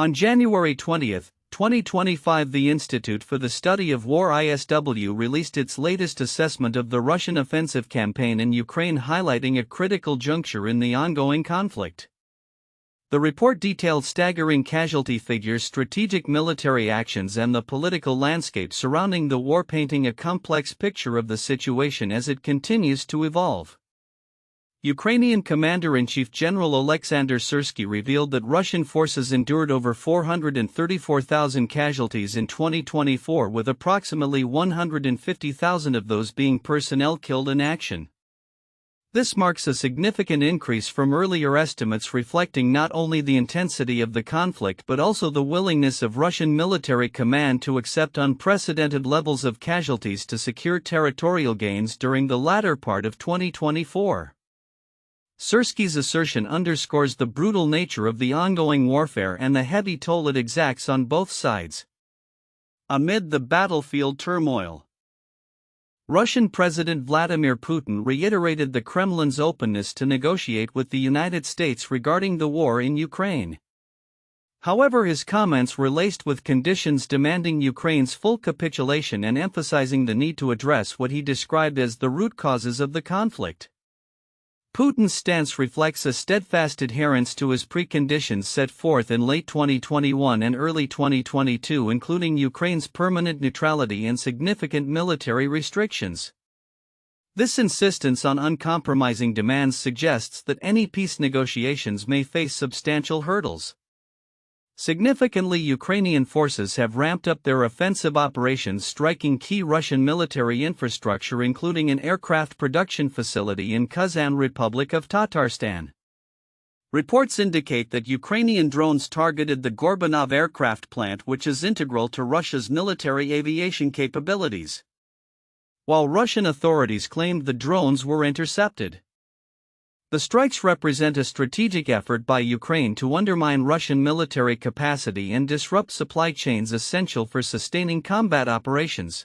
On January 20, 2025, the Institute for the Study of War (ISW) released its latest assessment of the Russian offensive campaign in Ukraine, highlighting a critical juncture in the ongoing conflict. The report detailed staggering casualty figures, strategic military actions, and the political landscape surrounding the war, painting a complex picture of the situation as it continues to evolve. Ukrainian Commander-in-Chief General Oleksandr Syrskyi revealed that Russian forces endured over 434,000 casualties in 2024, with approximately 150,000 of those being personnel killed in action. This marks a significant increase from earlier estimates, reflecting not only the intensity of the conflict but also the willingness of Russian military command to accept unprecedented levels of casualties to secure territorial gains during the latter part of 2024. Syrskyi's assertion underscores the brutal nature of the ongoing warfare and the heavy toll it exacts on both sides. Amid the battlefield turmoil, Russian President Vladimir Putin reiterated the Kremlin's openness to negotiate with the United States regarding the war in Ukraine. However, his comments were laced with conditions demanding Ukraine's full capitulation and emphasizing the need to address what he described as the root causes of the conflict. Putin's stance reflects a steadfast adherence to his preconditions set forth in late 2021 and early 2022, including Ukraine's permanent neutrality and significant military restrictions. This insistence on uncompromising demands suggests that any peace negotiations may face substantial hurdles. Significantly, Ukrainian forces have ramped up their offensive operations, striking key Russian military infrastructure, including an aircraft production facility in Kazan, Republic of Tatarstan. Reports indicate that Ukrainian drones targeted the Gorbunov Aircraft Plant, which is integral to Russia's military aviation capabilities, while Russian authorities claimed the drones were intercepted. The strikes represent a strategic effort by Ukraine to undermine Russian military capacity and disrupt supply chains essential for sustaining combat operations.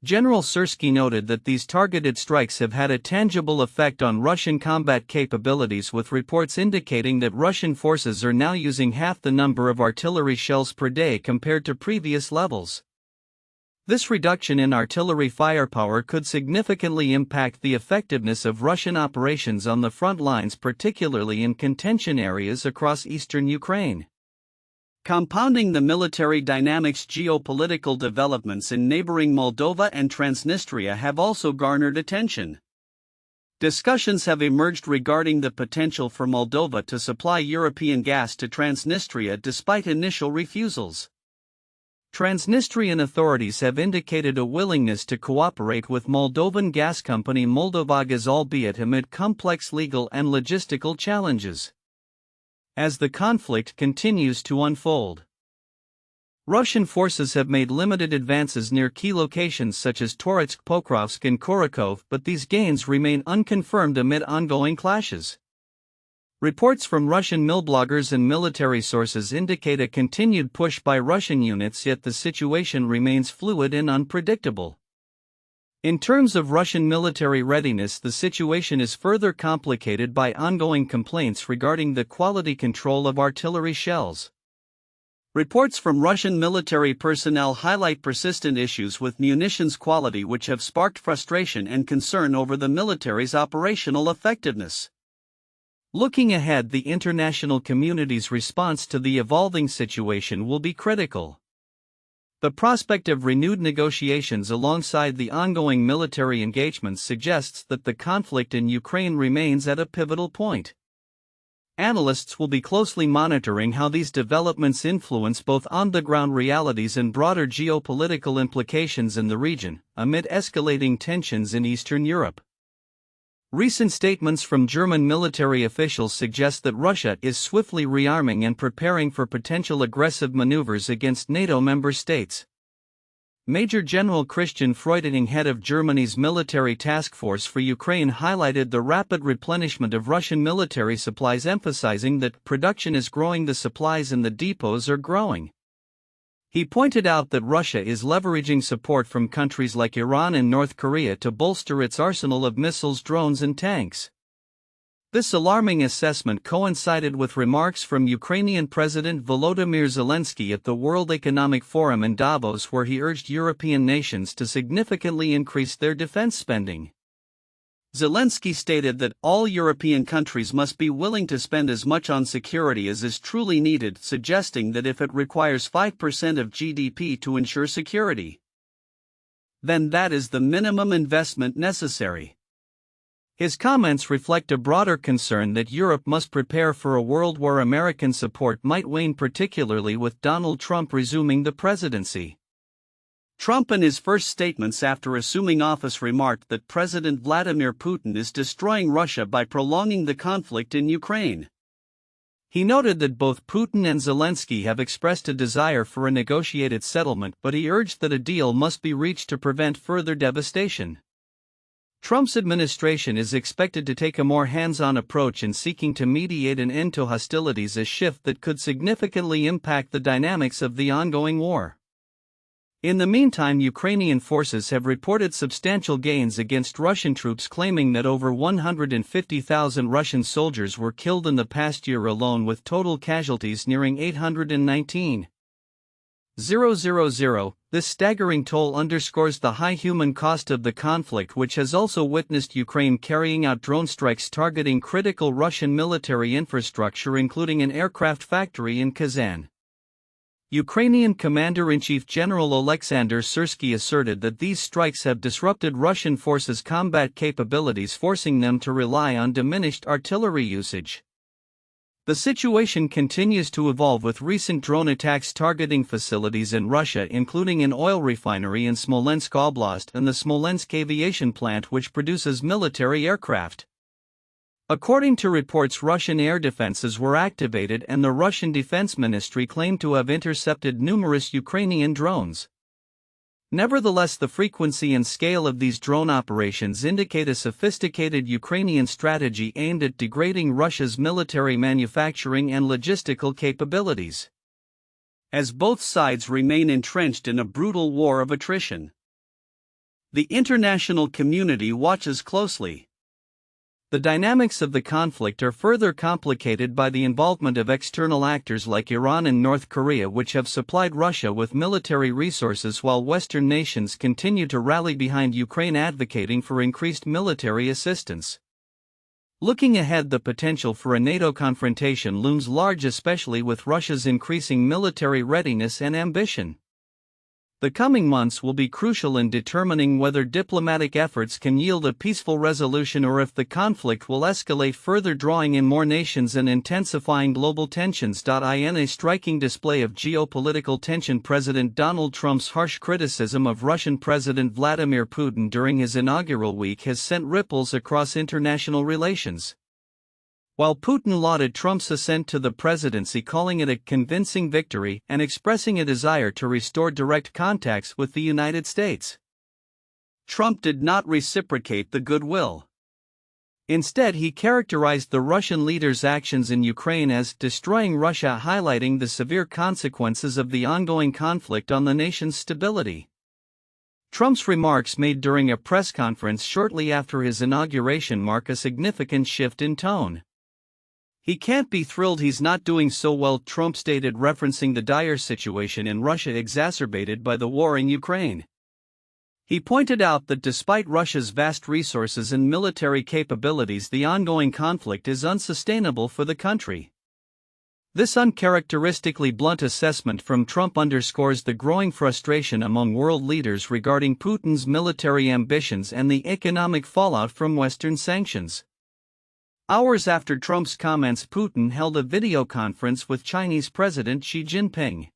General Syrskyi noted that these targeted strikes have had a tangible effect on Russian combat capabilities, with reports indicating that Russian forces are now using half the number of artillery shells per day compared to previous levels. This reduction in artillery firepower could significantly impact the effectiveness of Russian operations on the front lines, particularly in contention areas across eastern Ukraine. Compounding the military dynamics, geopolitical developments in neighboring Moldova and Transnistria have also garnered attention. Discussions have emerged regarding the potential for Moldova to supply European gas to Transnistria despite initial refusals. Transnistrian authorities have indicated a willingness to cooperate with Moldovan gas company Moldovagaz, albeit amid complex legal and logistical challenges. As the conflict continues to unfold, Russian forces have made limited advances near key locations such as Toretsk, Pokrovsk, and Korotkov, but these gains remain unconfirmed amid ongoing clashes. Reports from Russian milbloggers and military sources indicate a continued push by Russian units, yet the situation remains fluid and unpredictable. In terms of Russian military readiness, the situation is further complicated by ongoing complaints regarding the quality control of artillery shells. Reports from Russian military personnel highlight persistent issues with munitions quality, which have sparked frustration and concern over the military's operational effectiveness. Looking ahead, the international community's response to the evolving situation will be critical. The prospect of renewed negotiations alongside the ongoing military engagements suggests that the conflict in Ukraine remains at a pivotal point. Analysts will be closely monitoring how these developments influence both on-the-ground realities and broader geopolitical implications in the region, amid escalating tensions in Eastern Europe. Recent statements from German military officials suggest that Russia is swiftly rearming and preparing for potential aggressive maneuvers against NATO member states. Major General Christian Freuding, head of Germany's military task force for Ukraine, highlighted the rapid replenishment of Russian military supplies, emphasizing that production is growing, the supplies in the depots are growing. He pointed out that Russia is leveraging support from countries like Iran and North Korea to bolster its arsenal of missiles, drones, and tanks. This alarming assessment coincided with remarks from Ukrainian President Volodymyr Zelensky at the World Economic Forum in Davos, where he urged European nations to significantly increase their defense spending. Zelensky stated that all European countries must be willing to spend as much on security as is truly needed, suggesting that if it requires 5% of GDP to ensure security, then that is the minimum investment necessary. His comments reflect a broader concern that Europe must prepare for a world where American support might wane, particularly with Donald Trump resuming the presidency. Trump, in his first statements after assuming office, remarked that President Vladimir Putin is destroying Russia by prolonging the conflict in Ukraine. He noted that both Putin and Zelensky have expressed a desire for a negotiated settlement, but he urged that a deal must be reached to prevent further devastation. Trump's administration is expected to take a more hands-on approach in seeking to mediate an end to hostilities, a shift that could significantly impact the dynamics of the ongoing war. In the meantime, Ukrainian forces have reported substantial gains against Russian troops, claiming that over 150,000 Russian soldiers were killed in the past year alone, with total casualties nearing 819,000. This staggering toll underscores the high human cost of the conflict, which has also witnessed Ukraine carrying out drone strikes targeting critical Russian military infrastructure, including an aircraft factory in Kazan. Ukrainian Commander-in-Chief General Oleksandr Syrskyi asserted that these strikes have disrupted Russian forces' combat capabilities, forcing them to rely on diminished artillery usage. The situation continues to evolve, with recent drone attacks targeting facilities in Russia, including an oil refinery in Smolensk Oblast and the Smolensk aviation plant, which produces military aircraft. According to reports, Russian air defenses were activated, and the Russian Defense Ministry claimed to have intercepted numerous Ukrainian drones. Nevertheless, the frequency and scale of these drone operations indicate a sophisticated Ukrainian strategy aimed at degrading Russia's military manufacturing and logistical capabilities. As both sides remain entrenched in a brutal war of attrition, the international community watches closely. The dynamics of the conflict are further complicated by the involvement of external actors like Iran and North Korea, which have supplied Russia with military resources, while Western nations continue to rally behind Ukraine, advocating for increased military assistance. Looking ahead, the potential for a NATO confrontation looms large, especially with Russia's increasing military readiness and ambition. The coming months will be crucial in determining whether diplomatic efforts can yield a peaceful resolution or if the conflict will escalate further, drawing in more nations and intensifying global tensions. In a striking display of geopolitical tension, President Donald Trump's harsh criticism of Russian President Vladimir Putin during his inaugural week has sent ripples across international relations. While Putin lauded Trump's ascent to the presidency, calling it a convincing victory and expressing a desire to restore direct contacts with the United States, Trump did not reciprocate the goodwill. Instead, he characterized the Russian leader's actions in Ukraine as destroying Russia, highlighting the severe consequences of the ongoing conflict on the nation's stability. Trump's remarks, made during a press conference shortly after his inauguration, mark a significant shift in tone. "He can't be thrilled he's not doing so well," Trump stated, referencing the dire situation in Russia exacerbated by the war in Ukraine. He pointed out that despite Russia's vast resources and military capabilities, the ongoing conflict is unsustainable for the country. This uncharacteristically blunt assessment from Trump underscores the growing frustration among world leaders regarding Putin's military ambitions and the economic fallout from Western sanctions. Hours after Trump's comments, Putin held a video conference with Chinese President Xi Jinping.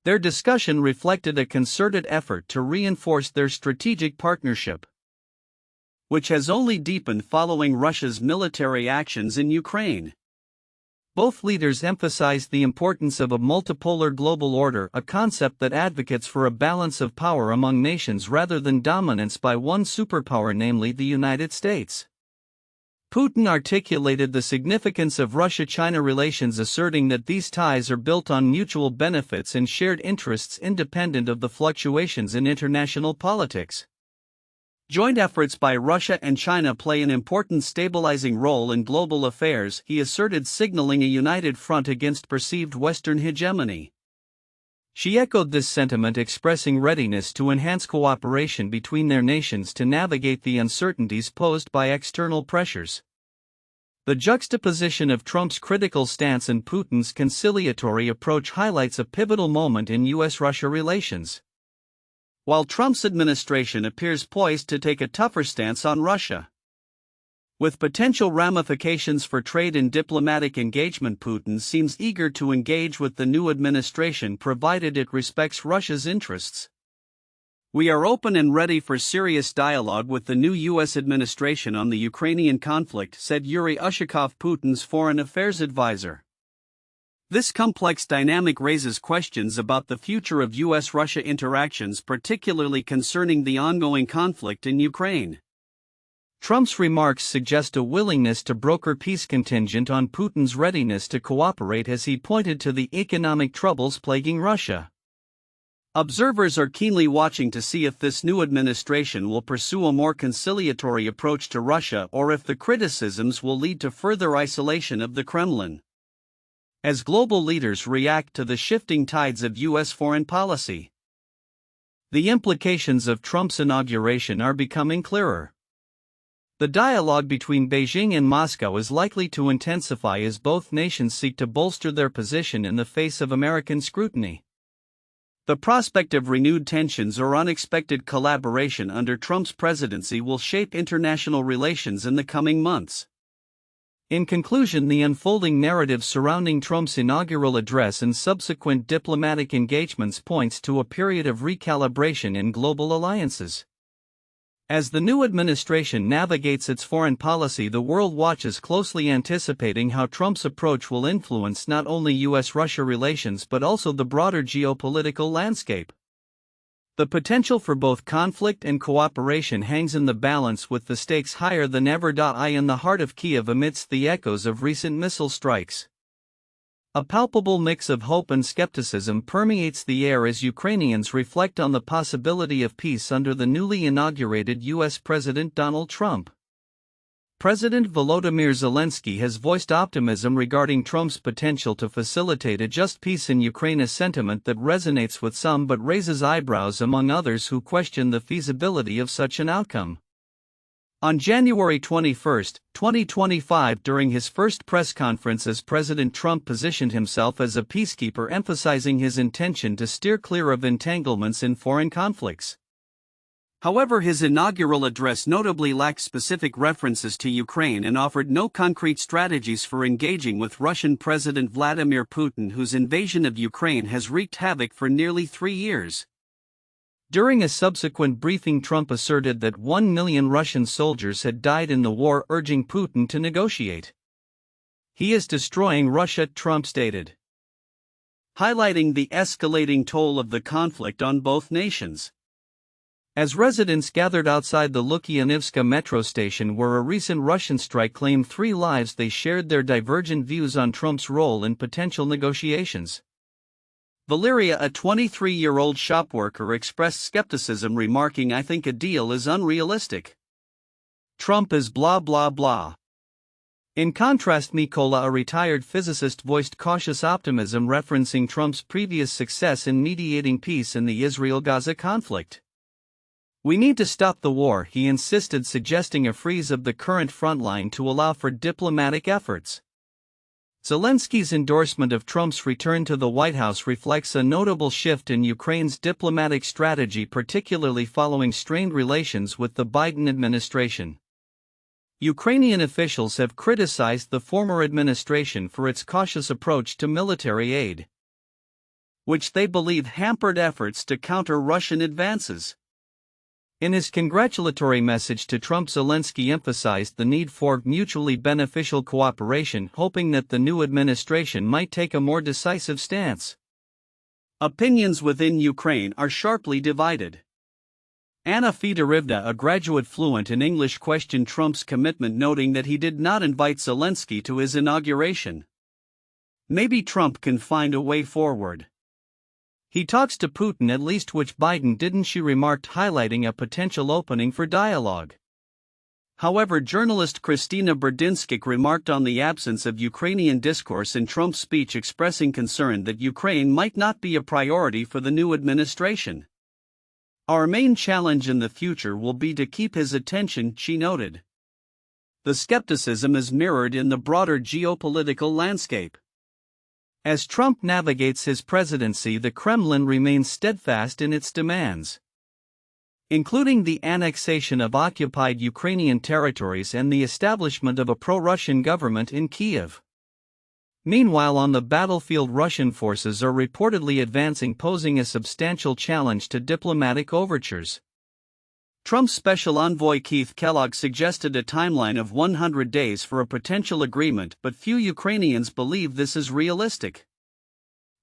Their discussion reflected a concerted effort to reinforce their strategic partnership, which has only deepened following Russia's military actions in Ukraine. Both leaders emphasized the importance of a multipolar global order, a concept that advocates for a balance of power among nations rather than dominance by one superpower, namely the United States. Putin articulated the significance of Russia-China relations, asserting that these ties are built on mutual benefits and shared interests independent of the fluctuations in international politics. Joint efforts by Russia and China play an important stabilizing role in global affairs, he asserted, signaling a united front against perceived Western hegemony. She echoed this sentiment, expressing readiness to enhance cooperation between their nations to navigate the uncertainties posed by external pressures. The juxtaposition of Trump's critical stance and Putin's conciliatory approach highlights a pivotal moment in U.S.-Russia relations. While Trump's administration appears poised to take a tougher stance on Russia, with potential ramifications for trade and diplomatic engagement, Putin seems eager to engage with the new administration provided it respects Russia's interests. "We are open and ready for serious dialogue with the new U.S. administration on the Ukrainian conflict," said Yuri Ushakov, Putin's foreign affairs advisor. This complex dynamic raises questions about the future of U.S.-Russia interactions, particularly concerning the ongoing conflict in Ukraine. Trump's remarks suggest a willingness to broker peace contingent on Putin's readiness to cooperate, as he pointed to the economic troubles plaguing Russia. Observers are keenly watching to see if this new administration will pursue a more conciliatory approach to Russia or if the criticisms will lead to further isolation of the Kremlin. As global leaders react to the shifting tides of U.S. foreign policy, the implications of Trump's inauguration are becoming clearer. The dialogue between Beijing and Moscow is likely to intensify as both nations seek to bolster their position in the face of American scrutiny. The prospect of renewed tensions or unexpected collaboration under Trump's presidency will shape international relations in the coming months. In conclusion, the unfolding narrative surrounding Trump's inaugural address and subsequent diplomatic engagements points to a period of recalibration in global alliances. As the new administration navigates its foreign policy, the world watches closely, anticipating how Trump's approach will influence not only U.S.-Russia relations but also the broader geopolitical landscape. The potential for both conflict and cooperation hangs in the balance, with the stakes higher than ever. In the heart of Kiev, amidst the echoes of recent missile strikes, a palpable mix of hope and skepticism permeates the air as Ukrainians reflect on the possibility of peace under the newly inaugurated U.S. President Donald Trump. President Volodymyr Zelensky has voiced optimism regarding Trump's potential to facilitate a just peace in Ukraine, a sentiment that resonates with some but raises eyebrows among others who question the feasibility of such an outcome. On January 21, 2025, during his first press conference as President, Trump positioned himself as a peacekeeper, emphasizing his intention to steer clear of entanglements in foreign conflicts. However, his inaugural address notably lacked specific references to Ukraine and offered no concrete strategies for engaging with Russian President Vladimir Putin, whose invasion of Ukraine has wreaked havoc for nearly 3 years. During a subsequent briefing, Trump asserted that 1 million Russian soldiers had died in the war, urging Putin to negotiate. "He is destroying Russia," Trump stated, highlighting the escalating toll of the conflict on both nations. As residents gathered outside the Lukyanivska metro station where a recent Russian strike claimed 3 lives, they shared their divergent views on Trump's role in potential negotiations. Valeria, a 23-year-old shopworker, expressed skepticism, remarking, "I think a deal is unrealistic. Trump is blah blah blah." In contrast, Mykola, a retired physicist, voiced cautious optimism, referencing Trump's previous success in mediating peace in the Israel-Gaza conflict. "We need to stop the war," he insisted, suggesting a freeze of the current frontline to allow for diplomatic efforts. Zelensky's endorsement of Trump's return to the White House reflects a notable shift in Ukraine's diplomatic strategy, particularly following strained relations with the Biden administration. Ukrainian officials have criticized the former administration for its cautious approach to military aid, which they believe hampered efforts to counter Russian advances. In his congratulatory message to Trump, Zelensky emphasized the need for mutually beneficial cooperation, hoping that the new administration might take a more decisive stance. Opinions within Ukraine are sharply divided. Anna Fedorivna, a graduate fluent in English, questioned Trump's commitment, noting that he did not invite Zelensky to his inauguration. "Maybe Trump can find a way forward. He talks to Putin at least, which Biden didn't, she remarked, highlighting a potential opening for dialogue. However, journalist Kristina Berdinskik remarked on the absence of Ukrainian discourse in Trump's speech, expressing concern that Ukraine might not be a priority for the new administration. Our main challenge in the future will be to keep his attention, she noted. The skepticism is mirrored in the broader geopolitical landscape. As Trump navigates his presidency, the Kremlin remains steadfast in its demands, including the annexation of occupied Ukrainian territories and the establishment of a pro-Russian government in Kyiv. Meanwhile, on the battlefield, Russian forces are reportedly advancing, posing a substantial challenge to diplomatic overtures. Trump's special envoy Keith Kellogg suggested a timeline of 100 days for a potential agreement, but few Ukrainians believe this is realistic.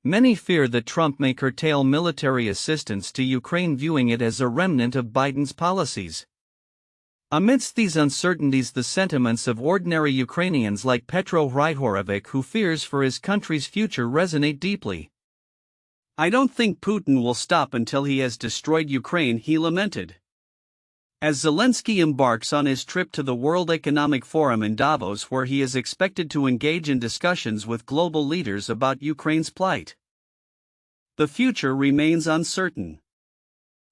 Many fear that Trump may curtail military assistance to Ukraine, viewing it as a remnant of Biden's policies. Amidst these uncertainties, the sentiments of ordinary Ukrainians like Petro Hryhorovich, who fears for his country's future, resonate deeply. "I don't think Putin will stop until he has destroyed Ukraine," he lamented. As Zelensky embarks on his trip to the World Economic Forum in Davos, where he is expected to engage in discussions with global leaders about Ukraine's plight, the future remains uncertain.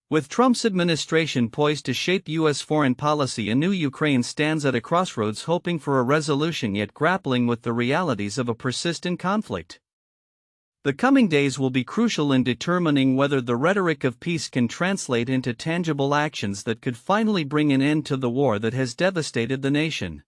With Trump's administration poised to shape U.S. foreign policy anew, Ukraine stands at a crossroads, hoping for a resolution yet grappling with the realities of a persistent conflict. The coming days will be crucial in determining whether the rhetoric of peace can translate into tangible actions that could finally bring an end to the war that has devastated the nation.